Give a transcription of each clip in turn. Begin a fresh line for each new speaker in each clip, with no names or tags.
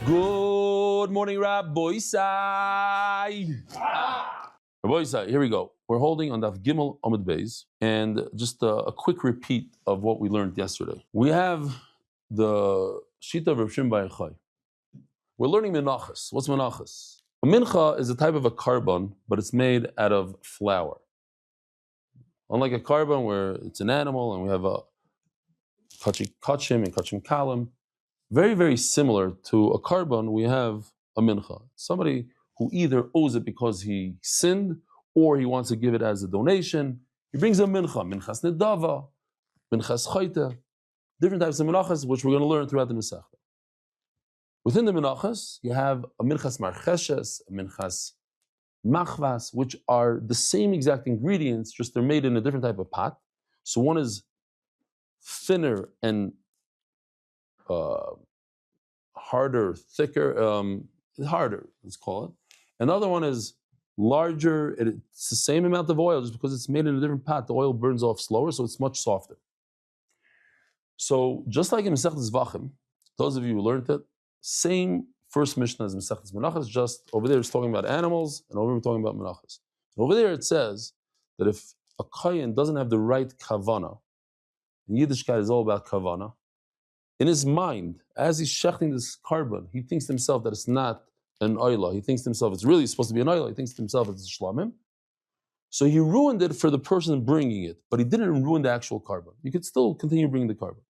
Good morning, Rabbi Isai. Rabbi Isai, here we go. We're holding on Daf Gimel Amud Beis, and just a quick repeat of what we learned yesterday. We have the Shita of Rav Shimon bar Yochai. We're learning Menachos. What's Menachos? A mincha is a type of a carbon, but it's made out of flour. Unlike a carbon where it's an animal and we have a kachim and kachim kalim, very, very similar to a carbon, we have a mincha. Somebody who either owes it because he sinned or he wants to give it as a donation. He brings a mincha, minchas nedava, minchas chayta, different types of minachas, which we're going to learn throughout the Masechta. Within the minachas, you have a minchas marcheshes, a minchas machvas, which are the same exact ingredients, just they're made in a different type of pot. So one is thinner and harder, thicker, harder, let's call it. Another one is larger, it's the same amount of oil, just because it's made in a different pot, the oil burns off slower, so it's much softer. So just like in Masechtas Zevachim, those of you who learned it, same first Mishnah as Masechtas Menachos, just over there it's talking about animals, and over here we're talking about Menachos. Over there it says that if a kohen doesn't have the right kavana, in Yiddishkeit is all about kavana, in his mind, as he's shechting this carbon, he thinks to himself that it's not an oila. He thinks to himself it's really supposed to be an oila. He thinks to himself it's a shlamim. So he ruined it for the person bringing it, but he didn't ruin the actual carbon. You could still continue bringing the carbon.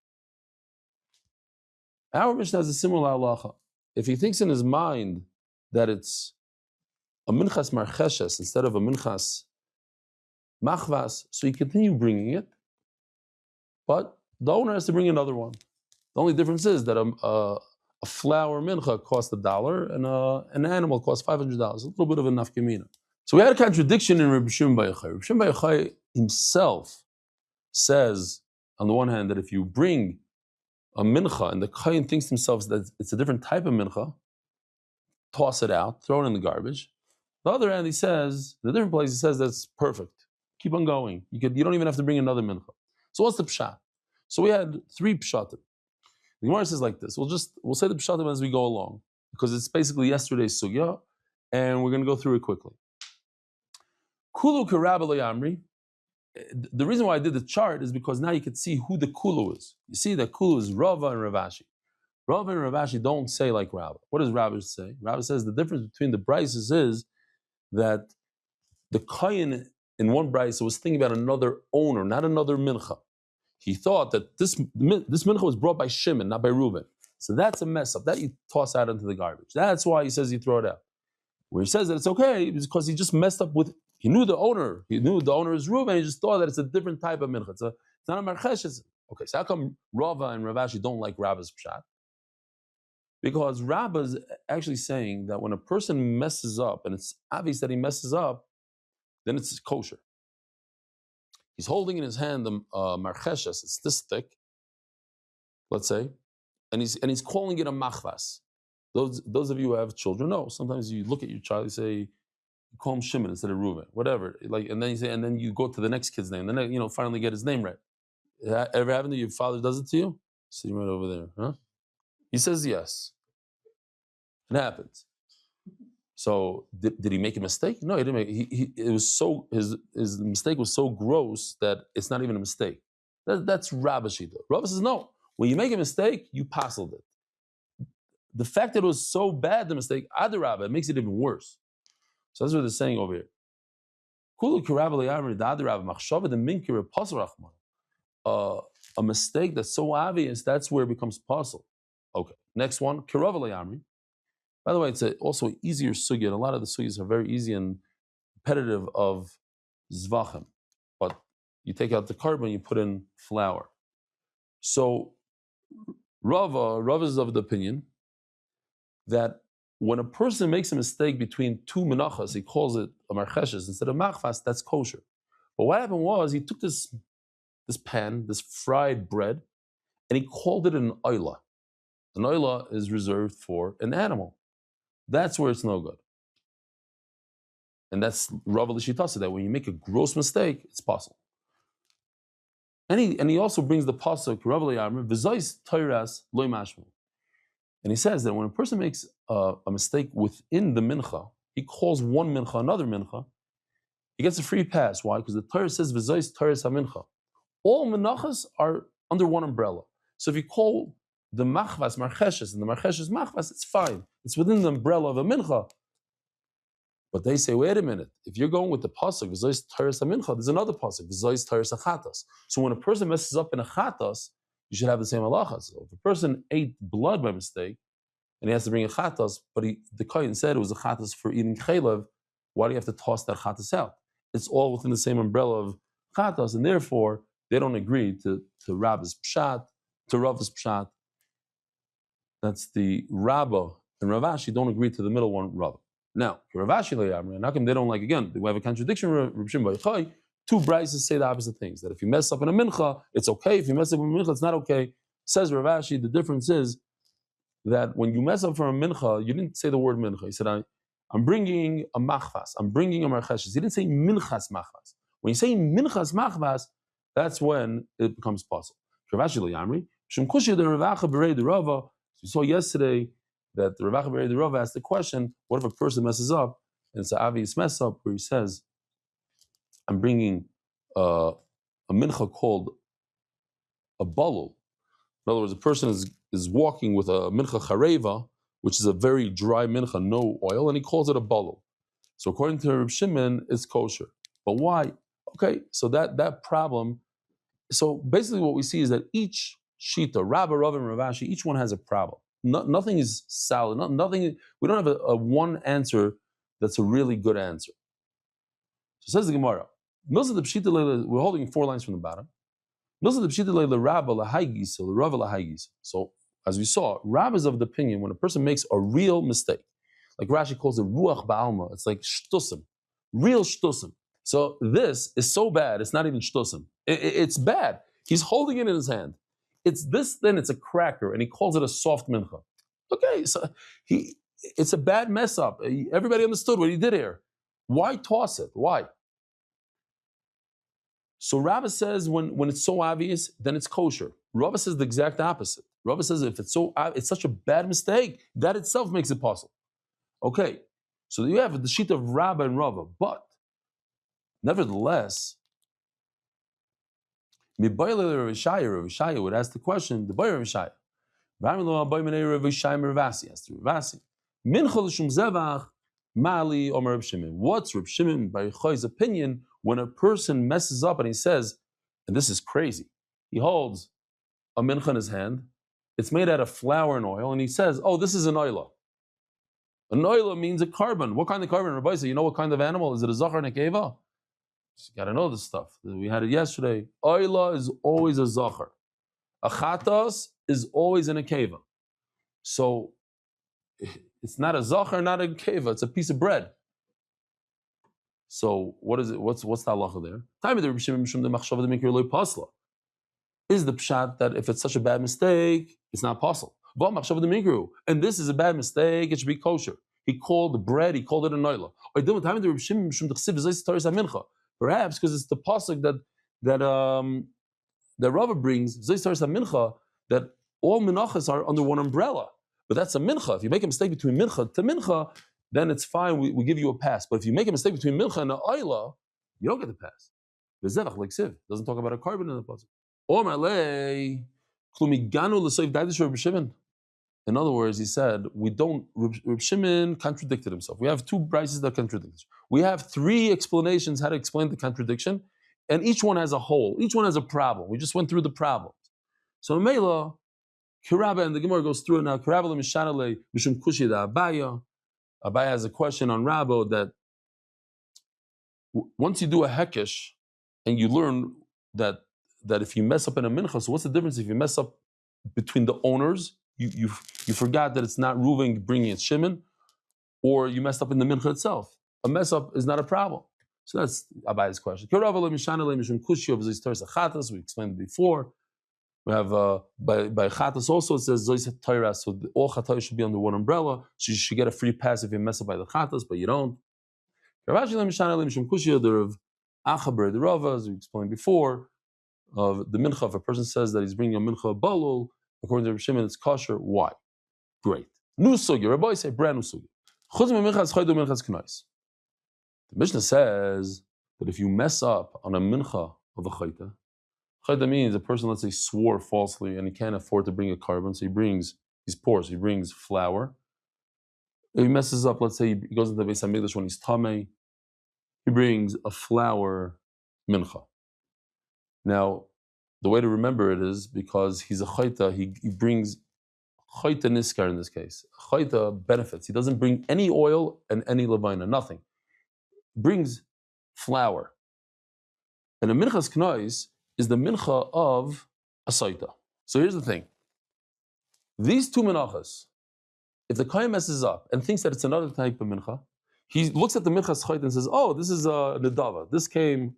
Our Mishnah has a similar halacha. If he thinks in his mind that it's a minchas marcheshes instead of a minchas machvas, so he continue bringing it, but the owner has to bring another one. The only difference is that a flour mincha costs $1 and an animal costs $500. A little bit of a nafkamina. So we had a contradiction in Reb Shimon bar Yochai. Reb Shimon bar Yochai himself says, on the one hand, that if you bring a mincha and the kohen thinks to himself that it's a different type of mincha, toss it out, throw it in the garbage. The other hand, he says, in a different place, he says that's perfect. Keep on going. You don't even have to bring another mincha. So what's the pshat? So we had 3 pshatim. The Gemara says like this. We'll say the pshatim as we go along, because it's basically yesterday's sugya, and we're going to go through it quickly. Kulu karab amri. The reason why I did the chart is because now you can see who the kulu is. You see that kulu is Rava and Ravashi. Rava and Ravashi don't say like Rava. What does Rava say? Rava says the difference between the brises is that the kohen in one brise was thinking about another owner, not another mincha. He thought that this mincha was brought by Shimon, not by Reuben. So that's a mess up. That you toss out into the garbage. That's why he says you throw it out. Where he says that it's okay is because he just messed up with, he knew the owner is Reuben, he just thought that it's a different type of mincha. It's not a marcheshes. Okay, so how come Rava and Ravashi don't like Rabba's pshat? Because Rabba's actually saying that when a person messes up, and it's obvious that he messes up, then it's kosher. He's holding in his hand the marcheshes, it's this thick, let's say, and he's calling it a machvas. Those of you who have children know, sometimes you look at your child, you say, you call him Shimon instead of Reuben, whatever. And then you go to the next kid's name, then finally get his name right. Ever happened to your father does it to you? Sitting right over there, huh? He says yes. It happens. So did he make a mistake? No, he didn't make it. It was so his mistake was so gross that it's not even a mistake. That's Rabba Shita. Rabba says no. When you make a mistake, you passed it. The fact that it was so bad, the mistake, Adarabba, it makes it even worse. So that's what they're saying over here. A mistake that's so obvious, that's where it becomes puzzle. Okay, next one, by the way, it's also an easier sugya, and a lot of the sugyas are very easy and repetitive of Zevachim. But you take out the carbon, you put in flour. So Rava is of the opinion that when a person makes a mistake between 2 menachos, he calls it a marcheshes instead of machvas, that's kosher. But what happened was he took this pan, this fried bread, and he called it an oila. An oila is reserved for an animal. That's where it's no good. And that's Rav Lishita said that when you make a gross mistake, it's possible. And he also brings the pasuk Rav Yamr v'zois Teiras loy mashmu. And he says that when a person makes a mistake within the mincha, he calls one mincha another mincha, he gets a free pass. Why? Because the Torah says v'zois Teiras hamincha. All menachos are under one umbrella. So if you call the machvas marcheshes and the marcheshes machvas, it's fine. It's within the umbrella of a mincha. But they say, wait a minute, if you're going with the pasuk, v'zois Teiras hamincha, there's another pasuk, v'zois Teiras hachatas. So when a person messes up in a chatas, you should have the same halachas. So if a person ate blood by mistake, and he has to bring a chatas, but the kohen said it was a chatas for eating chaylev, why do you have to toss that chatas out? It's all within the same umbrella of chatas, and therefore they don't agree to Rab's pshat, to Rav's pshat. That's the Rabba and Ravashi don't agree to the middle one, Rav. Now, Ravashi and how come they don't like, again, we have a contradiction, two brises say the opposite things, that if you mess up in a mincha, it's okay, if you mess up in a mincha, it's not okay. Says Ravashi, the difference is that when you mess up for a mincha, you didn't say the word mincha. You said, I'm bringing a machvas, I'm bringing a marcheshes. You didn't say minchas machvas. When you say minchas machvas, that's when it becomes possible. We saw yesterday that the Ravacha Berei the Rava asked the question, what if a person messes up, and it's an obvious mess up, where he says, I'm bringing a mincha called a balul. In other words, a person is walking with a mincha chareva, which is a very dry mincha, no oil, and he calls it a balul. So according to Reb Shimon, it's kosher. But why? Okay, so that problem. So basically, what we see is that each shita, Rabba, Rav, and Ravashi, each one has a problem. Nothing is solid. Nothing. We don't have a one answer that's a really good answer. So says the Gemara. We're holding 4 lines from the bottom. So as we saw, Rab is of the opinion when a person makes a real mistake, like Rashi calls it ruach ba'alma, it's like shtusim, real shtusim. So this is so bad, it's not even shtusim. It's bad. He's holding it in his hand. It's this, then it's a cracker, and he calls it a soft mincha. Okay, so it's a bad mess up. Everybody understood what he did here. Why toss it? Why? So Rava says when it's so obvious, then it's kosher. Rava says the exact opposite. Rava says if it's such a bad mistake, that itself makes it possible. Okay, so you have the sheet of Rava and Rava, but nevertheless, Rishaya would ask the question, the boy Rishaya. What's Reb Shimon Bar Yochai's opinion when a person messes up and he says, and this is crazy, he holds a mincha in his hand, it's made out of flour and oil, and he says, oh, this is an oila. An oila means a carbon. What kind of carbon? Rabbi said, you know what kind of animal? Is it a zachar and a keva? You got to know this stuff. We had it yesterday. Oila is always a zachar. A chatas is always in a keva. So it's not a zachar, not a keva. It's a piece of bread. So what is it? What's the halacha there? Is the pshat that if it's such a bad mistake, it's not possible. And this is a bad mistake, it should be kosher. He called the bread, he called it a noila. Perhaps because it's the pasuk that Rava brings, that all menachos are under one umbrella. But that's a mincha. If you make a mistake between mincha to mincha, then it's fine, we give you a pass. But if you make a mistake between mincha and an oila, you don't get the pass. The Zevach, like Siv, doesn't talk about a carbon in the pasuk. In other words, he said, Reb Shimon contradicted himself. We have 2 brises that contradict. We have 3 explanations how to explain the contradiction, and each one has a hole, each one has a problem. We just went through the problems. So Mela, Kiraba, and the Gemara goes through it now. Kiraba Mishanale, Mishum Kushi da Abaya. Abaya has a question on Rabbo that once you do a hekesh, and you learn that if you mess up in a mincha, so what's the difference if you mess up between the owners? You forgot that it's not Reuven bringing it Shimon, or you messed up in the mincha itself. A mess up is not a problem. So that's Abaya's question. We explained before. We have by chatas also it says zois teiras, so all chatas should be under one umbrella. So you should get a free pass if you mess up by the chatas, but you don't. The Rav Achaber, the Rava, as we explained before, of the mincha. If a person says that he's bringing a mincha balul, according to Rabbi Shimon, it's kosher. Why? Great. New sugi. Rabbi say brand new sugi. Chutz minchas chaydu minchas knais. The Mishnah says that if you mess up on a mincha of a chayta, chayta means a person, let's say, swore falsely and he can't afford to bring a carbon, so he's poor, so he brings flour. If he messes up, let's say he goes into the Beis HaMikdash when he's tamei, he brings a flour mincha. Now, the way to remember it is because he's a chayta, he brings chayta niskar in this case. Chayta benefits. He doesn't bring any oil and any levina, nothing. He brings flour. And a minchas knais is the mincha of a saita. So here's the thing. These two menachos, if the kohen messes up and thinks that it's another type of mincha, he looks at the minchas chayta and says, oh, this is a nedava. This came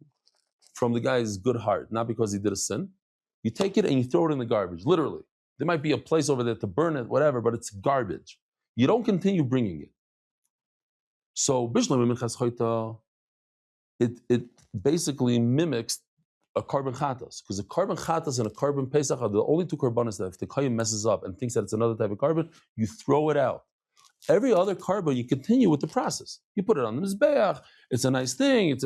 from the guy's good heart, not because he did a sin. You take it and you throw it in the garbage, literally. There might be a place over there to burn it, whatever, but it's garbage. You don't continue bringing it. So, bishlam minchas chayta, it basically mimics a carbon chatas, because a carbon chatas and a carbon pesach are the only two karbanos that if the kohen messes up and thinks that it's another type of carbon, you throw it out. Every other carbon, you continue with the process. You put it on the mizbeach. It's a nice thing.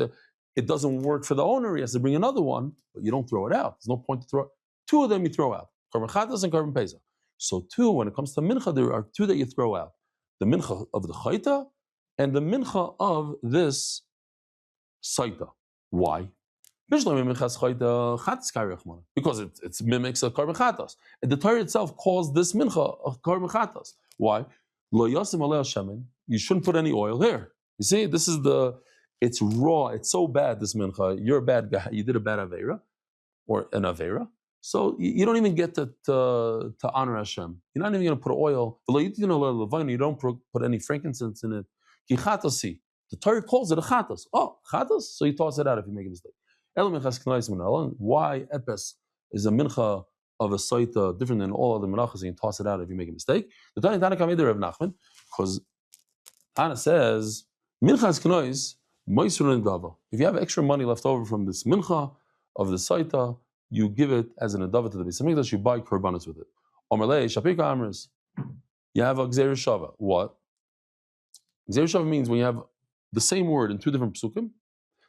It doesn't work for the owner. He has to bring another one, but you don't throw it out. There's no point to throw it. Two of them you throw out, carbon chatas and carbon pesach. So two, when it comes to mincha, there are two that you throw out: the mincha of the chayta and the mincha of this saita. Why? Because it mimics a carbon chatas. And the Torah itself calls this mincha a carbon chatas. Why? You shouldn't put any oil here. You see, it's raw, it's so bad, this mincha. You're a bad guy, you did a bad avera, or an avera. So you don't even get to honor Hashem. You're not even going to put oil. You don't put any frankincense in it. The Torah calls it a chatas. Oh, chatas? So you toss it out if you make a mistake. Why epes is a mincha of a saita different than all other menachos, and you toss it out if you make a mistake? The Tana Kamei Rav Nachman, because Tana says minchas knois moisur nedava. If you have extra money left over from this mincha of the saita, you give it as an nedava to the Beis HaMikdash. You buy korbanos with it. Omerlei shapika amris. You have a gzeir shava. What? Gzeir shava means when you have the same word in two different psukim,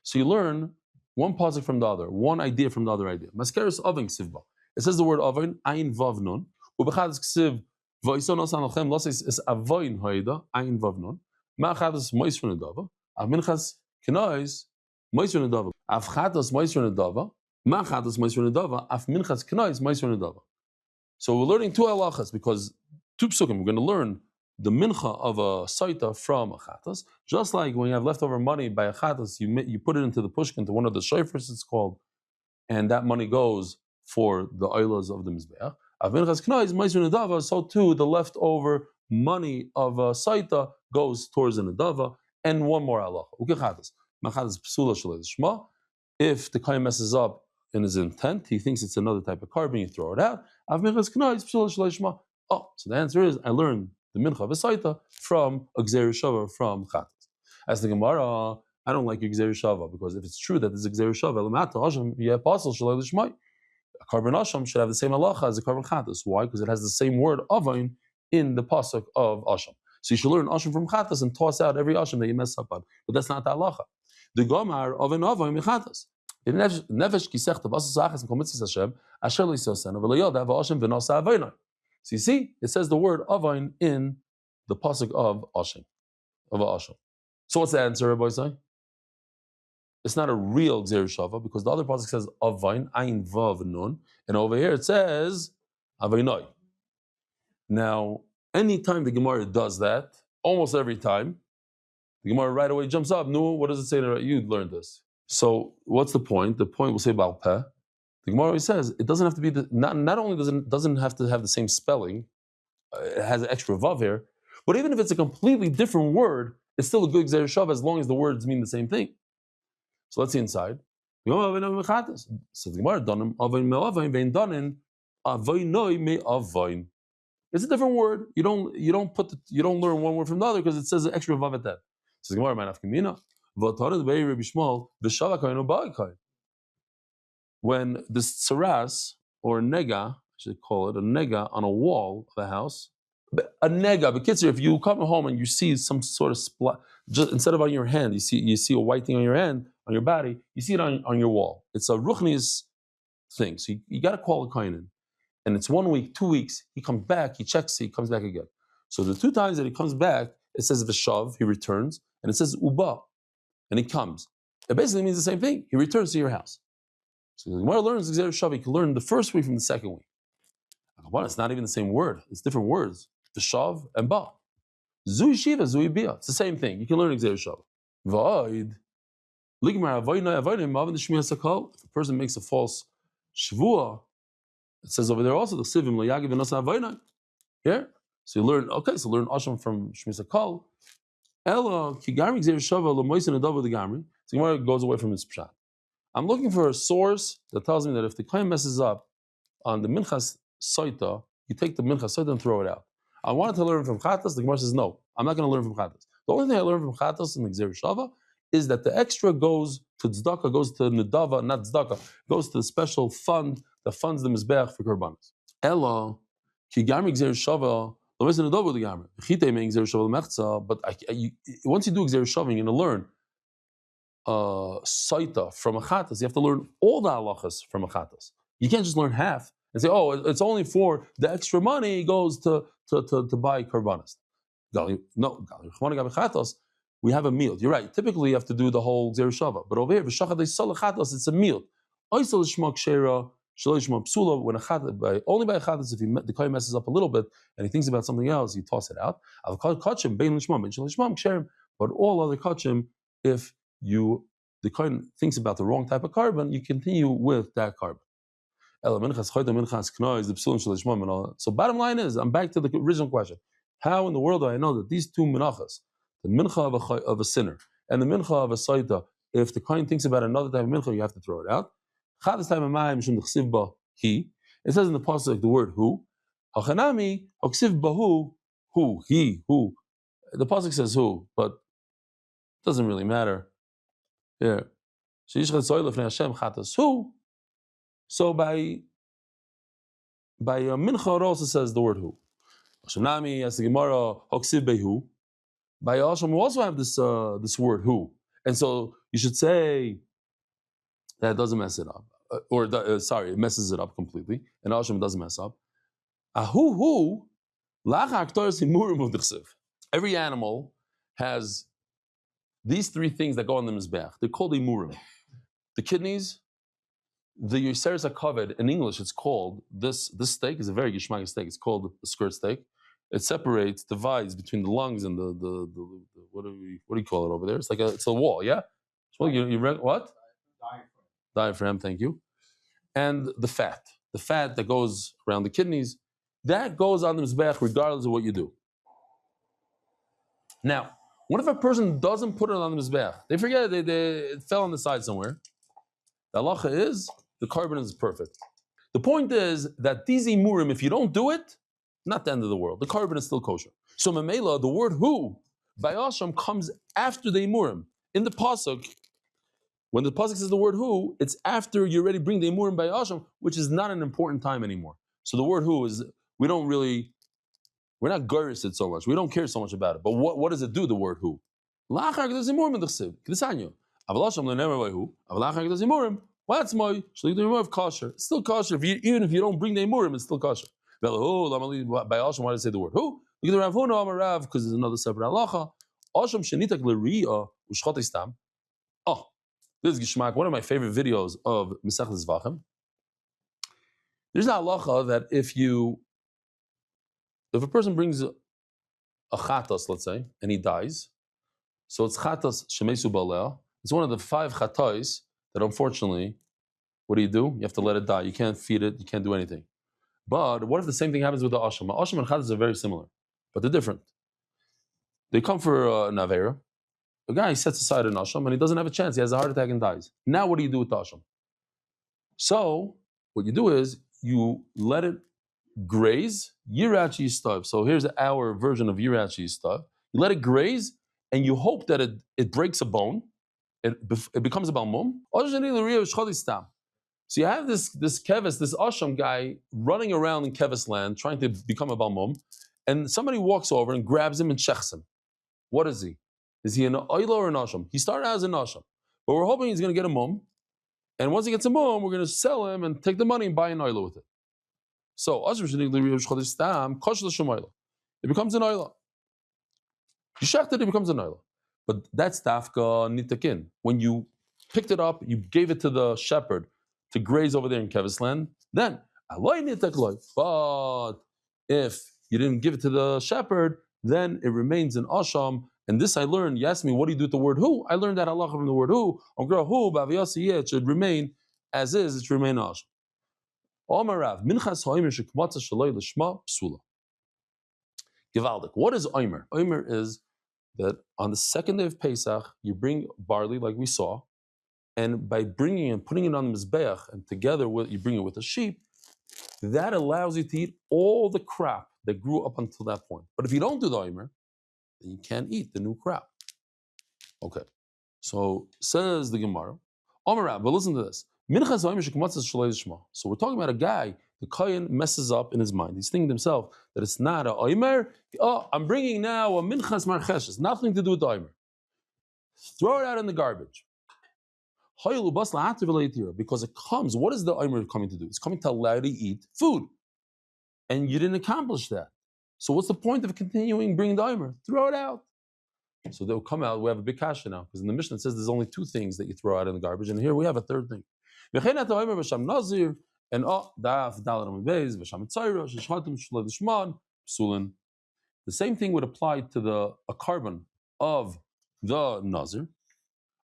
so you learn one pasuk from the other, one idea from the other idea. Maskeres oven ksivba. It says the word oven, ayin vav nun. Ubechad ksiv v'ison osan alchem loses is avoin haida ayin vav nun. Ma'chadas moisur nedava. Av minchas kenois moisur nedava. Av chadas moisur nedava. Ma'chadas moisur nedava. Av minchas kenois moisur nedava. So we're learning two halachas because two psukim. We're going to learn the mincha of a saita from a chatas, just like when you have leftover money by a chatas, you put it into the pushkin, to one of the shofars it's called, and that money goes for the oilas of the mizbeach. So too, the leftover money of a saita goes towards an nedava. And one more halacha. If the kohen messes up in his intent, he thinks it's another type of carbon, you throw it out. Oh, so the answer is, I learned the mincha of a saita from a gzeir shava from chatas. As the Gemara, I don't like your gzeir shava, because if it's true that there's a gzeir shava, a carbon asham should have the same halacha as a carbon chatas. Why? Because it has the same word avain in the pasuk of asham. So you should learn asham from chatas and toss out every asham that you mess up on. But that's not the halacha. The gomar of an avain chatas. Nefesh kisech tabasas achas mkomitzis Hashem asher loisosen v'loyod have asham v'nasa avainai. So you see, it says the word avain in the pasuk of asham, of asham. So what's the answer, Rabbi Say? It's not a real gzeir shava, because the other pasuk says avain ayin vav nun, and over here it says avainai. Now, anytime the Gemara does that, almost every time, the Gemara right away jumps up. No, what does it say? You learned this. So what's the point? The point will say Baal Peh. The Gemara always says it doesn't have to be not only doesn't have to have the same spelling, it has an extra vav here, but even if it's a completely different word, it's still a good gzeir shava as long as the words mean the same thing. So let's see inside. So the Gemara danim avain me'avain vein danin avainoi me'avain. It's a different word. You don't learn one word from the other because it says an extra vav at that. So the Gemara might have kamina. when this tsaras or nega, I should call it a nega on a wall of a house, a nega, but kids, if you come home and you see some sort of spot, just instead of on your hand, you see a white thing on your hand, on your body, you see it on your wall. It's a ruchnius thing. So you got to call a kohen in. And it's 1 week, 2 weeks, he comes back, he checks it, he comes back again. So the 2 times that he comes back, it says Vishav, he returns, and it says Uba, and he comes. It basically means the same thing. He returns to your house. So the Gemara learns Gzeir Shav, he can learn the first week from the second week. Well, it's not even the same word, it's different words. Vishav and Ba. Zui Shiva, Zui Bia. It's the same thing. You can learn Gzeir Shav. Void. If a person makes a false shvua, it says over there also the sivim layagiv v'nasa avoynai. Here, so you learn. Okay, so learn asham from Shmis Hakol. Ella kigarmi gzeir shava l'moisin adav the gamri. So Gemara goes away from its pshat. I'm looking for a source that tells me that if the kohen messes up on the minchas soita, you take the minchas soita and throw it out. I wanted to learn from chatas. The Gemara says no, I'm not going to learn from chatas. The only thing I learned from chatas in the gzeir shava is that the extra goes to tzedakah, goes to nedava, not tzedakah, goes to the special fund that funds the mizbeach for korbanos. Ella, ki garmi gzeir shava, lo mesin nedava the garmi. Chite mean gzeir shava l'mechza, but once you do gzeir shava, you're going to learn saita from a chatas. You have to learn all the halachas from a chatas. You can't just learn half and say, oh, it's only for the extra money goes to buy korbanos. No, we have a meal. You're right. Typically, you have to do the whole Gzeir Shava. But over here, it's a meal. When only by a chatas, if the kohen messes up a little bit and he thinks about something else, you toss it out. But all other kachim, if the kohen thinks about the wrong type of carbon, you continue with that carbon. So bottom line is, I'm back to the original question. How in the world do I know that these 2 menachos, the mincha of a sinner and the mincha of a saita, if the kohen thinks about another type of mincha, you have to throw it out. It says in the pasuk the word who. Hachanami hoksiv bahu who he who. The pasuk says who, but it doesn't really matter. Yeah. Who. So by mincha it also says the word who. Hachanami as the Gemara hoksiv behu. By Asham, we also have this word who, and so you should say that it doesn't mess it up, it messes it up completely, and Asham doesn't mess up. Every animal has these 3 things that go on the mizbeach. They're called imurim. The kidneys, the Yiseres HaKaved, in English it's called, this steak is a very gishmak steak, it's called the skirt steak. It separates, divides between the lungs and the what do you call it over there? It's a wall, yeah? So you read what? Diaphragm, thank you. And the fat that goes around the kidneys, that goes on the mizbeach regardless of what you do. Now, what if a person doesn't put it on the mizbeach? They forget it fell on the side somewhere. The halacha is the carbon is perfect. The point is that these imurim, if you don't do it, not the end of the world. The carbon is still kosher. So Mamela, the word who, by Asham, comes after the imurim. In the pasuk, when the pasuk says the word who, it's after you already bring the imurim by Asham, which is not an important time anymore. So the word who is, we're not gurish it so much. We don't care so much about it. But what does it do, the word who? What's my kosher? It's still kosher. Even if you don't bring the imurim, it's still kosher. By Asham, why did I say the word who? Look at the Rav Huna Amar Rav, because there's another separate halacha. Asham shenitak l'ri'ah u'shchot istam. Oh, this is Gishmak, one of my favorite videos of Masechet Zevachim. There's a halacha that if a person brings a chatas, let's say, and he dies, so it's chatas shemesu b'aleah. It's one of the 5 chatais that unfortunately, what do? You have to let it die. You can't feed it. You can't do anything. But what if the same thing happens with the asham? Asham and chatas are very similar, but they're different. They come for an avera. A guy sets aside an asham and he doesn't have a chance. He has a heart attack and dies. Now what do you do with the asham? So what you do is you let it graze yirachi yistav. So here's our version of yirachi yistav. You let it graze and you hope that it breaks a bone. It becomes a balmum. So you have this keves, this asham guy running around in keves land trying to become a balmum, and somebody walks over and grabs him and checks him. What is he? Is he an oila or an asham? He started out as an asham, but we're hoping he's going to get a mum, and once he gets a mum, we're going to sell him and take the money and buy an oila with it. So it becomes an oila. You shecht it, it becomes an oila. But that's dafka nitakin. When you picked it up, you gave it to the shepherd to graze over there in Kevis land, then aloi nitakloi. But if you didn't give it to the shepherd, then it remains an asham. And this I learned. You asked me, what do you do with the word who? I learned that Allah from the word who. It should remain as is. It should remain asham. Omarav minchas ha'omer shekmatza shaloi l'shma psula. Givaldik. What is omer? Omer is that on the second day of Pesach, you bring barley like we saw, and by bringing and putting it on the mizbeach, and together with you bring it with a sheep, that allows you to eat all the crop that grew up until that point. But if you don't do the omer, then you can't eat the new crop. Okay, so says the Gemara, Omer, but listen to this. So we're talking about a guy, the kohen messes up in his mind. He's thinking to himself that it's not a omer. Oh, I'm bringing now a minchas marcheshes, nothing to do with the omer. Throw it out in the garbage. Because it comes, what is the omer coming to do? It's coming to allow you to eat food. And you didn't accomplish that. So what's the point of continuing bringing the omer? Throw it out. So they'll come out, we have a big kasha now, because in the Mishnah it says there's only two things that you throw out in the garbage, and here we have a third thing. And the same thing would apply to a carbon of the nazir.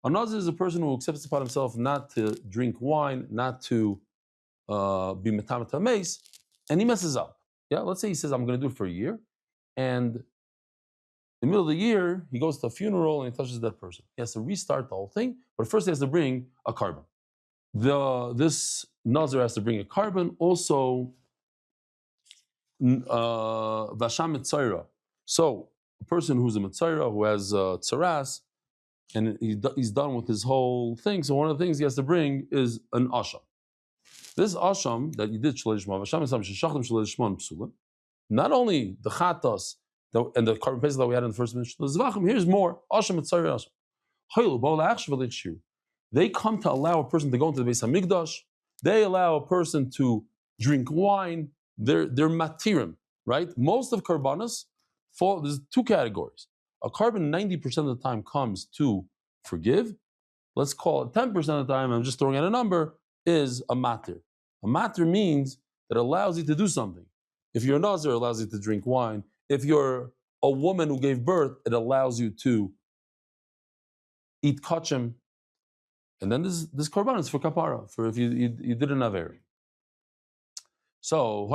A nazir is a person who accepts upon himself not to drink wine, not to be metamata mace, and he messes up. Yeah, let's say he says, I'm going to do it for a year, and in the middle of the year, he goes to a funeral and he touches that person. He has to restart the whole thing, but first he has to bring a carbon. This nazir has to bring a carbon, also vasham mitzaira. So a person who's a mitzaira, who has tsaras, and he's done with his whole thing. So one of the things he has to bring is an asham. This asham that you did not only the chatas and the carbon paste that we had in the first Mishnah, the Zevachim, here's more. Asham mitzaira asham. They come to allow a person to go into the Beis Hamikdash. They allow a person to drink wine. They're matirim, right? Most of karbanos fall. There's two categories. A carbon 90% of the time comes to forgive. Let's call it 10% of the time. I'm just throwing out a number. Is a matir. A matir means that it allows you to do something. If you're a nazir, it allows you to drink wine. If you're a woman who gave birth, it allows you to eat kachim. And then this korban is for kapara, for if you did an averi. So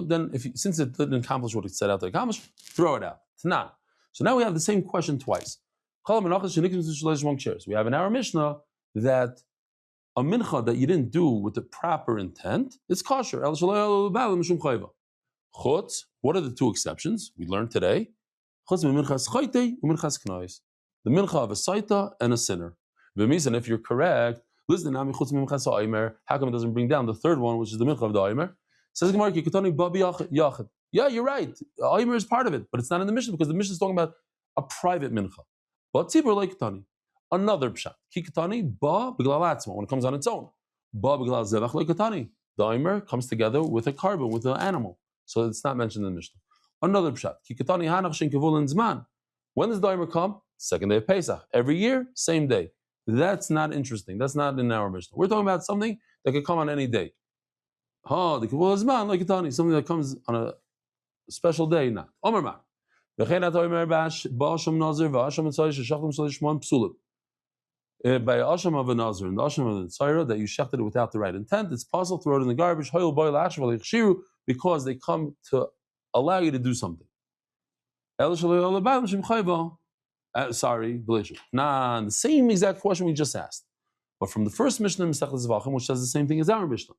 then, since it didn't accomplish what it set out to accomplish, throw it out. It's not. So now we have the same question twice. We have in our Mishnah that a mincha that you didn't do with the proper intent, it's kosher. What are the two exceptions we learned today? The mincha of a saita and a sinner. And if you're correct, listen, how come it doesn't bring down the third one, which is the mincha of the Omer? Says Gemara, yeah, you're right. Omer is part of it, but it's not in the Mishnah because the Mishnah is talking about a private mincha. But tzibur like Ketani, another pshat. Kikatani ba b'glal atzma, when it comes on its own. Ba b'glal zevach like Ketani. The Omer comes together with a carbon, with an animal, so it's not mentioned in the Mishnah. Another pshat. Kikatani hanach shen kivul zman. When does the Omer come? Second day of Pesach. Every year, same day. That's not interesting. That's not in our Mishnah. We're talking about something that could come on any day. The kivul zman like Ketani, something that comes on a special day. Not. Omer ma. By asham of a nazir and the asham of the tzara that you shechted it without the right intent, it's possible to throw it in the garbage because they come to allow you to do something. Sorry, the same exact question we just asked, but from the first Mishnah in Masechet Zevachim, which says the same thing as our Mishnah.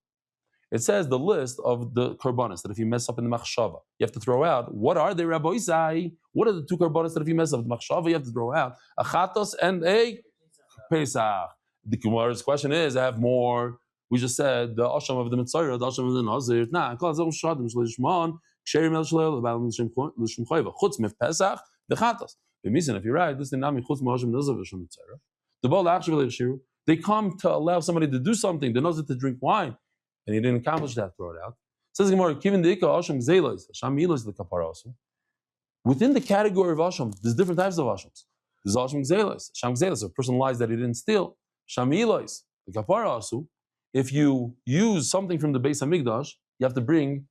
It says the list of the karbanos that if you mess up in the machshava, you have to throw out. What are they, Rabbi Isai? What are the two karbanos that if you mess up in the machshava, you have to throw out? A chatos and a Pesach. The Gemara's question is, I have more. We just said the asham of the mitzvah, the asham of the nazir. Nah, kol azam shadim shlishman ksherim el shlel about l'shem chayva chutz mif pesach v'chatas. If you're right, this is nami chutz ma'asham nazir v'shem mitzvah. The bol actually shiru. They come to allow somebody to do something. The nazir to drink wine, and he didn't accomplish that. Throw it out. Says Gemara, Kivin Deika Asham Zelos, Asham Milos the Kapara also. Within the category of Asham, there's different types of Ashams. There's Asham Zelos. Asham Zelos, a person lies that he didn't steal. Asham Milos, the Kapara also. If you use something from the Beis Hamikdash, you have to bring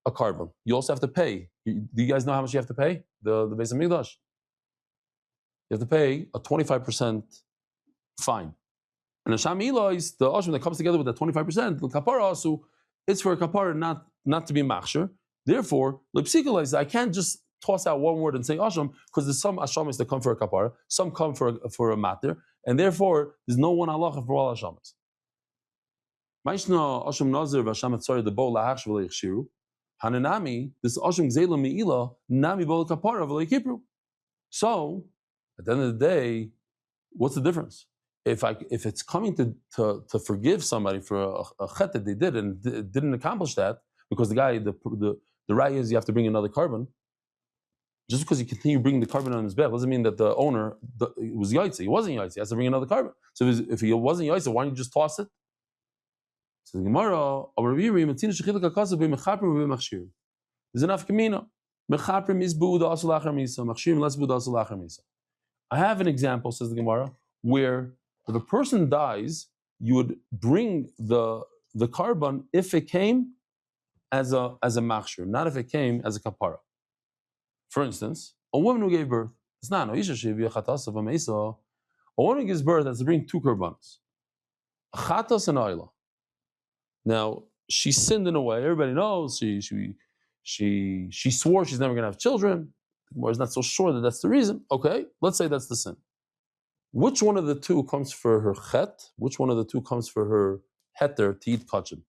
a carbon. You also have to pay. Do you guys know how much you have to pay? The Beis Hamikdash. You have to pay a 25% fine. And Asham Milos, the Asham that comes together with that 25%, the Kapara also, it's for a kapara not to be machshir. Therefore, I can't just toss out one word and say asham, because there's some ashamis that come for a kapara, some come for a matter, and therefore there's no one halacha for all ashamis. Ma'ishna asham nazir v'asham etzari the bo lahach v'leich shiru. Hananami this asham gzela meila nami bo kapara v'leich kipru. So at the end of the day, what's the difference? If it's coming to forgive somebody for a chet that they did and didn't accomplish that, because the guy, the right is you have to bring another carbon, just because you continue bringing the carbon on his back doesn't mean that the owner was yaitze. He wasn't yaitze. He has to bring another carbon. So if he wasn't yaitze, why don't you just toss it? So the Gemara, there's enough kamina. I have an example, says the Gemara, where if a person dies, you would bring the carbon if it came as a machshir, not if it came as a kapara. For instance, a woman who gave birth, it's not a woman who gives birth has to bring two karbanos, a chatas and oila. Now she sinned in a way. Everybody knows she swore she's never going to have children. The Gemara is not so sure that that's the reason. Okay, let's say that's the sin. Which one of the two comes for her chet? Which one of the two comes for her heter to eat kachin?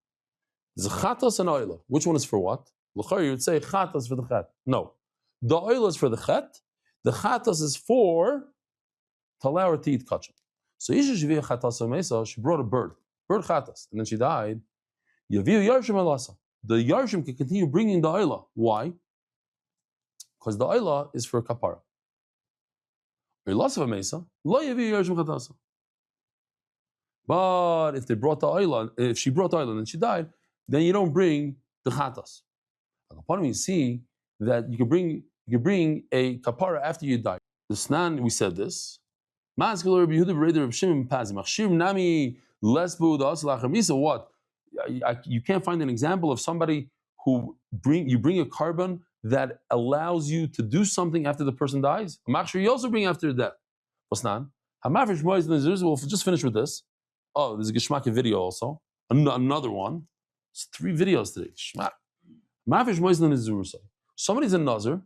There's a chatas and oila. Which one is for what? L'chari, you would say chatas for the chet. No. The oila is for the chet. The chatas is for to allow her to eat kachin. So Isha chatas mesa, she brought a bird chatas, and then she died. Yaviu yarshim alasa. The yarshim can continue bringing the oila. Why? Because the oila is for kapara. But if they brought the oil, if she brought oil and then she died, then you don't bring the chatas. Upon you see that you can bring a kapara after you die. The snan, we said this. What? You can't find an example of somebody who you bring a carbon that allows you to do something after the person dies. A machshir you also bring after death. We'll just finish with this. Oh, there's a Geshmaki video also. Another one. It's 3 videos today. Somebody's a Nazir.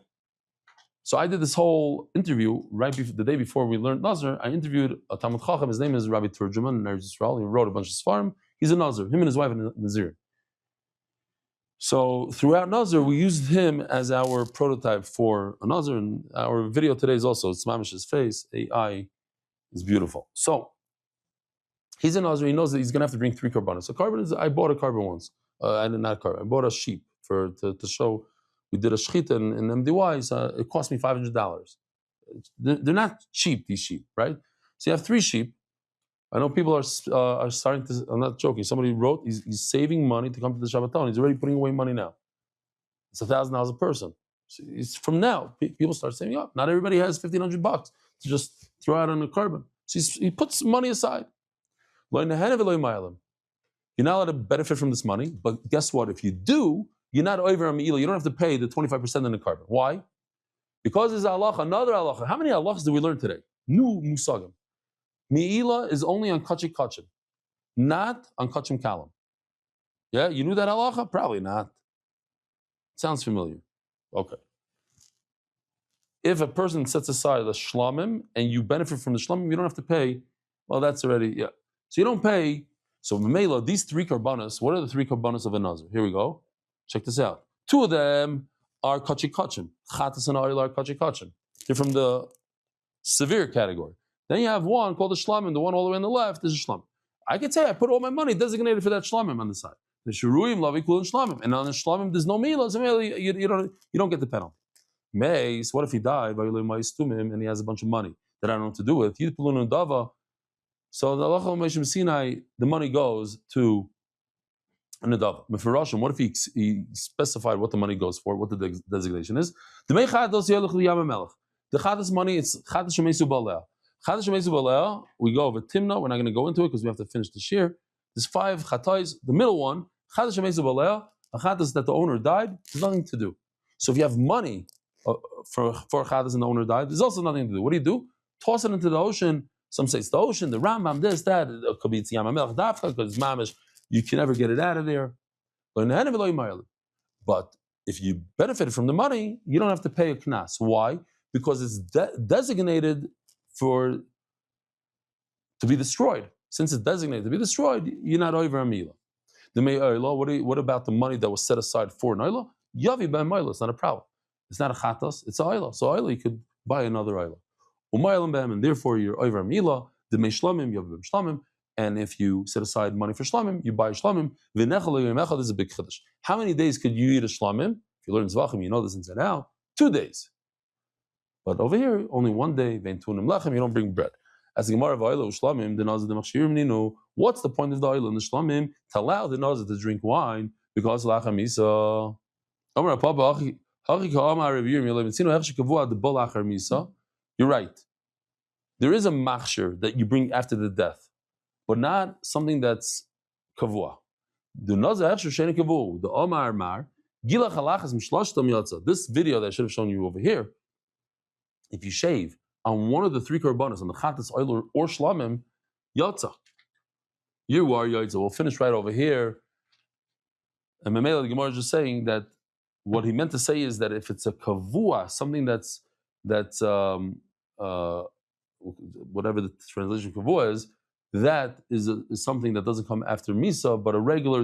So I did this whole interview right before, the day before we learned Nazir. I interviewed a Talmud Chacham. His name is Rabbi Turjuman in Eretz Yisrael. He wrote a bunch of Sfarim. He's a Nazir. Him and his wife are Nazir. So throughout Nazir, we used him as our prototype for a Nazir, and our video today is also, it's Mamish's face, AI is beautiful. So, he's a Nazir, he knows that he's going to have to bring 3 karbanos. So carbon is, I bought a carbon once, I bought a sheep to show, we did a shchita in MDY, so it cost me $500. They're not cheap, these sheep, right? So you have 3 sheep. I know people are starting to, I'm not joking, somebody wrote, he's saving money to come to the Shabbaton. He's already putting away money now. It's $1,000 a person. So it's from now, people start saving up. Not everybody has $1,500 to just throw out on a carbon. So he puts money aside. You're not allowed to benefit from this money, but guess what? If you do, you're not over on Me'ila. You don't have to pay the 25% in the carbon. Why? Because there's another halacha. How many halachas did we learn today? New musagim. Me'ila is only on kachik kachin, not on kachim kalam. Yeah, you knew that halacha? Probably not. Sounds familiar. Okay. If a person sets aside the shlamim and you benefit from the shlamim, you don't have to pay. Well, that's already, yeah. So you don't pay. So Me'ila, these 3 karbanos, what are the 3 karbanos of a nazir? Here we go. Check this out. 2 of them are kachik kachim. Chatas and oil are kachik kachim. They're from the severe category. Then you have one called the shlamim. The one all the way on the left is a shlam. I could say I put all my money designated for that shlamim on the side. The shuruim lavi kul and shlamim, and on the shlamim there's no milah, so you don't get the penalty. So what if he died and he has a bunch of money that I don't know what to do with? So the halacha Moshe Sinai, the money goes to Nadava. Mefarashim, what if he specified what the money goes for, what the designation is? The chadas money, it's chadas shemesu baleh. Chadas shemesu baleh, we go over Timna, we're not going to go into it because we have to finish the shir. There's 5 chatais, the middle one, chadas shemesu baleh, a chadas that the owner died, there's nothing to do. So if you have money for a chadas and the owner died, there's also nothing to do. What do? Toss it into the ocean. Some say it's the ocean, the Rambam, this, that. It could be it's Yam HaMelech Dafka, because it's mamish, you can never get it out of there. But if you benefited from the money, you don't have to pay a knas. Why? Because it's designated to be destroyed. Since it's designated to be destroyed, you're not over a milah. The me'ayla, what about the money that was set aside for an ayla? Yavi ben ma'ayla, it's not a problem. It's not a chatas, it's a ayla. So ayla, you could buy another ayla. And therefore you're over milah, the meishlamim, yavi shlamim, and if you set aside money for shlamim, you buy shlamim. This is a big chiddush. How many days could you eat a shlamim? If you learn Zevachim, you know this inside out. 2 days. But over here, only 1 day, you don't bring bread. As the Gemara of Ariel shlamim, the nazir the machshirim ninu. What's the point of the oil in the shlamim? To allow the nazir to drink wine because lachamisa. You're right. There is a machshir that you bring after the death, but not something that's kavua. The nazir hechsher sheni kavu. The omar mar gilach halachas mishloshtam yotza. This video that I should have shown you over here, if you shave on one of the 3 korbanos, on the chatas oil or shlamim, yotza. You are yotza. We'll finish right over here. And Mamela, the Gemara is just saying that what he meant to say is that if it's a kavua, something that's whatever the translation kavua is, that is something that doesn't come after Misa, but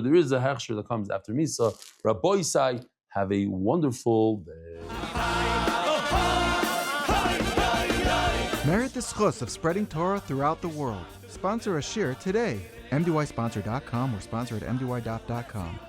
there is a hechsher that comes after Misa. Rabbi Isai, have a wonderful day.
Merit the schus of spreading Torah throughout the world. Sponsor a shir today. MDYsponsor.com or sponsor at MDYDaf.com.